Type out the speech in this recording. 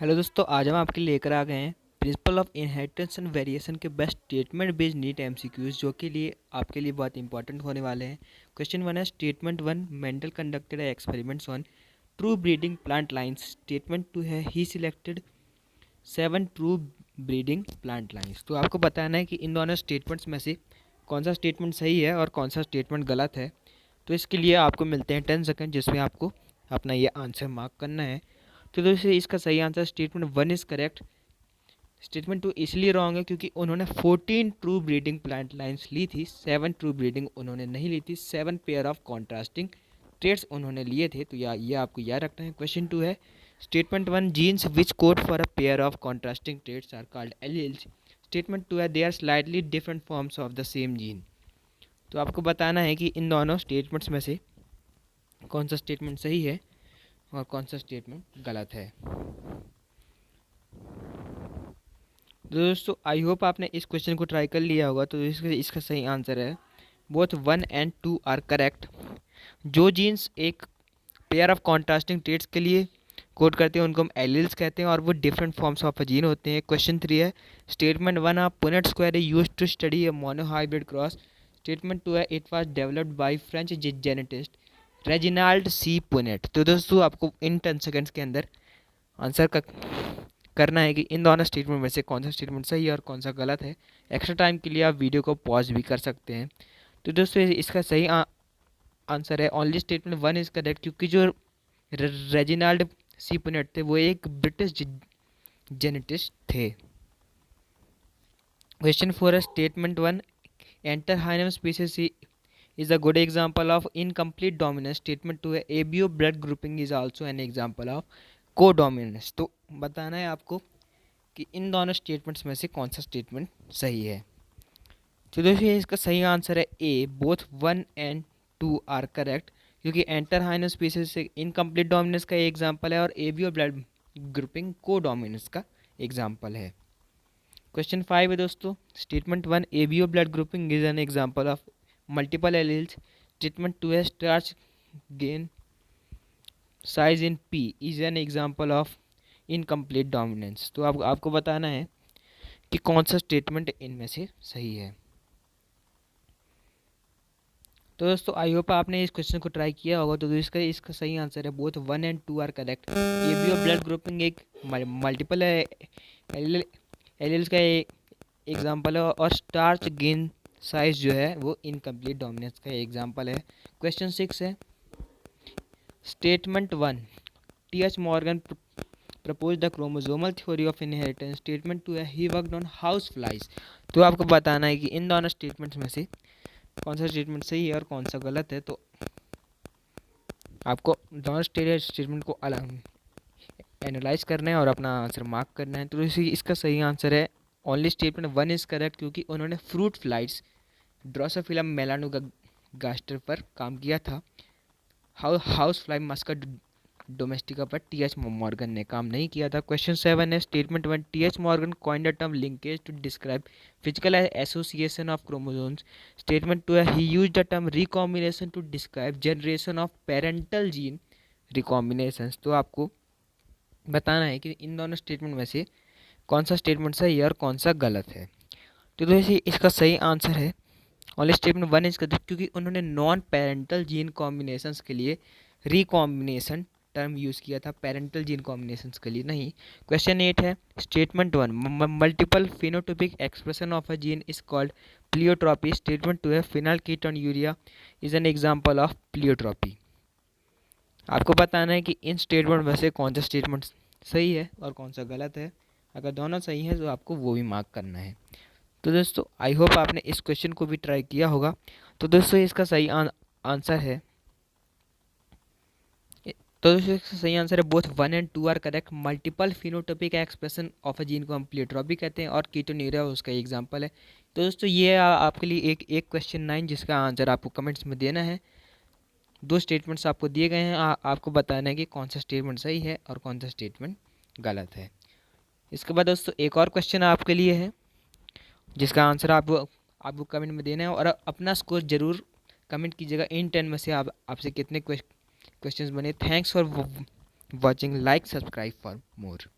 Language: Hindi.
हेलो दोस्तों, आज हम आपके लिए लेकर आ गए हैं principle of inheritance and variation के best statement based NEET MCQs जो के लिए आपके लिए बहुत इंपॉर्टेंट होने वाले हैं। क्वेश्चन वन है statement one, Mendel conducted experiments on true breeding plant lines. Statement two है he selected 7 true breeding plant lines. तो आपको बताना है कि इन दोनों स्टेटमेंट्स में से कौन सा स्टेटमेंट सही है और कौन सा स्टेटमेंट गलत है। तो इसके लिए आपको मिलते हैं 10 सेकेंड जिसमें आपको अपना ये आंसर मार्क करना है। तो दोस्तों इसका सही answer statement one is correct. Statement two इसलिए रॉन्ग है क्योंकि उन्होंने 14 ट्रू ब्रीडिंग प्लांट लाइन्स ली थी, 7 ट्रू ब्रीडिंग उन्होंने नहीं ली थी, 7 पेयर ऑफ कॉन्ट्रास्टिंग ट्रेड्स उन्होंने लिए थे। तो ये आपको याद रखना है। क्वेश्चन टू है statement one, genes which code for a pair of contrasting traits are called alleles. Statement two है they are slightly different forms of the same gene. तो आपको बताना है कि इन दोनों स्टेटमेंट्स में से कौन सा स्टेटमेंट सही है और कौन सा स्टेटमेंट गलत है। दोस्तों आई होप आपने इस क्वेश्चन को ट्राई कर लिया होगा। तो इसका सही आंसर है बोथ 1 एंड 2 आर करेक्ट। जो जीन्स एक पेयर ऑफ कॉन्ट्रास्टिंग ट्रेड्स के लिए कोड करते हैं उनको हम एलील्स कहते हैं और वो different forms of a gene होते हैं। क्वेश्चन थ्री है स्टेटमेंट वन है Punnett square use to study a monohybrid cross. Statement two है it was developed by French geneticist Reginald C Punnett. तो दोस्तों आपको इन 10 सेकेंड्स के अंदर आंसर करना है कि इन दोनों स्टेटमेंट में से कौन सा स्टेटमेंट सही है और कौन सा गलत है। एक्स्ट्रा टाइम के लिए आप वीडियो को पॉज भी कर सकते हैं। तो दोस्तों इसका सही आंसर है only statement one is correct क्योंकि जो रेजिनाल्ड सी पुनेट थे वो एक ब्रिटिश जेनेटिस्ट थे। क्वेश्चन फोर है statement one antirrhinum species is a good example of incomplete dominance. Statement two है ABO blood grouping is also an example of co-dominance। तो बताना है आपको कि इन दोनों स्टेटमेंट्स में से कौन सा स्टेटमेंट सही है। तो दोस्तों इसका सही आंसर है A, both 1 and 2 are correct क्योंकि एंटर हाइनम स्पीसीज से इनकम्प्लीट डोमिनेंस का एग्जाम्पल है और ABO ब्लड ग्रुपिंग को डोमिनेंस का एग्जाम्पल है। क्वेश्चन फाइव है दोस्तों statement one ABO blood grouping is an example of multiple alleles. Statement two है starch grain size in P is an example of incomplete dominance. तो आपको बताना है कि कौन सा स्टेटमेंट इनमें से सही है। तो दोस्तों आई होप आपने इस क्वेश्चन को ट्राई किया होगा। तो इसका सही आंसर है both 1 and 2 are correct. ABO blood grouping एक मल्टीपल एलील्स का एग्जाम्पल है और स्टार्च गेन साइज जो है वो इनकम्प्लीट डोमिनेंस का एग्जाम्पल है। क्वेश्चन सिक्स है statement one TH Morgan propose the chromosomal theory of inheritance. Statement two है he worked on house flies. तो आपको बताना है कि इन दोनों स्टेटमेंट्स में से कौन सा स्टेटमेंट सही है और कौन सा गलत है। तो आपको दोनों स्टेटमेंट को अलग एनालाइज करना है और अपना आंसर मार्क करना है। तो इसका सही आंसर है only statement one is correct क्योंकि उन्होंने फ्रूट फ्लाइट्स ड्रोसोफिलम मेलानोगास्टर पर काम किया था। हाउस फ्लाई मस्का डोमेस्टिका पर TH मॉर्गन ने काम नहीं किया था। क्वेश्चन सेवन है statement one TH Morgan coined the term linkage to describe physical association of chromosomes. Statement two है he use the term recombination to describe generation of parental gene recombinations. तो आपको बताना है कि इन दोनों स्टेटमेंट में से कौन सा स्टेटमेंट सही है और कौन सा गलत है। तो दोस्तों इसका सही आंसर है only statement one is correct क्योंकि उन्होंने नॉन पेरेंटल जीन कॉम्बिनेशंस के लिए रिकॉम्बिनेशन टर्म यूज़ किया था, पेरेंटल जीन कॉम्बिनेशंस के लिए नहीं। क्वेश्चन एट है statement one multiple phenotypic expression of a gene is called pleiotropy. Statement two है phenylketonuria is an example of pleiotropy. आपको बताना है कि इन स्टेटमेंट में से कौन सा स्टेटमेंट सही है और कौन सा गलत है। अगर दोनों सही है तो आपको वो भी मार्क करना है। तो दोस्तों आई होप आपने इस क्वेश्चन को भी ट्राई किया होगा। तो दोस्तों इसका सही आंसर है तो दोस्तों इसका सही आंसर है both 1 and 2 are correct. Multiple phenotypic expression of a gene को हम प्लियोट्रॉपी कहते हैं और कीटोन्यूरिया उसका एग्जांपल है। तो दोस्तों ये आपके लिए एक क्वेश्चन 9 जिसका आंसर आपको कमेंट्स में देना है। दो स्टेटमेंट्स आपको दिए गए हैं, आपको बताना है कि कौन सा स्टेटमेंट सही है और कौन सा स्टेटमेंट गलत है। इसके बाद दोस्तों एक और क्वेश्चन आपके लिए है जिसका आंसर आपको कमेंट में देना है और अपना स्कोर जरूर कमेंट कीजिएगा। इन 10 में से आपसे कितने क्वेश्चंस बने। Thanks for watching, like subscribe for more.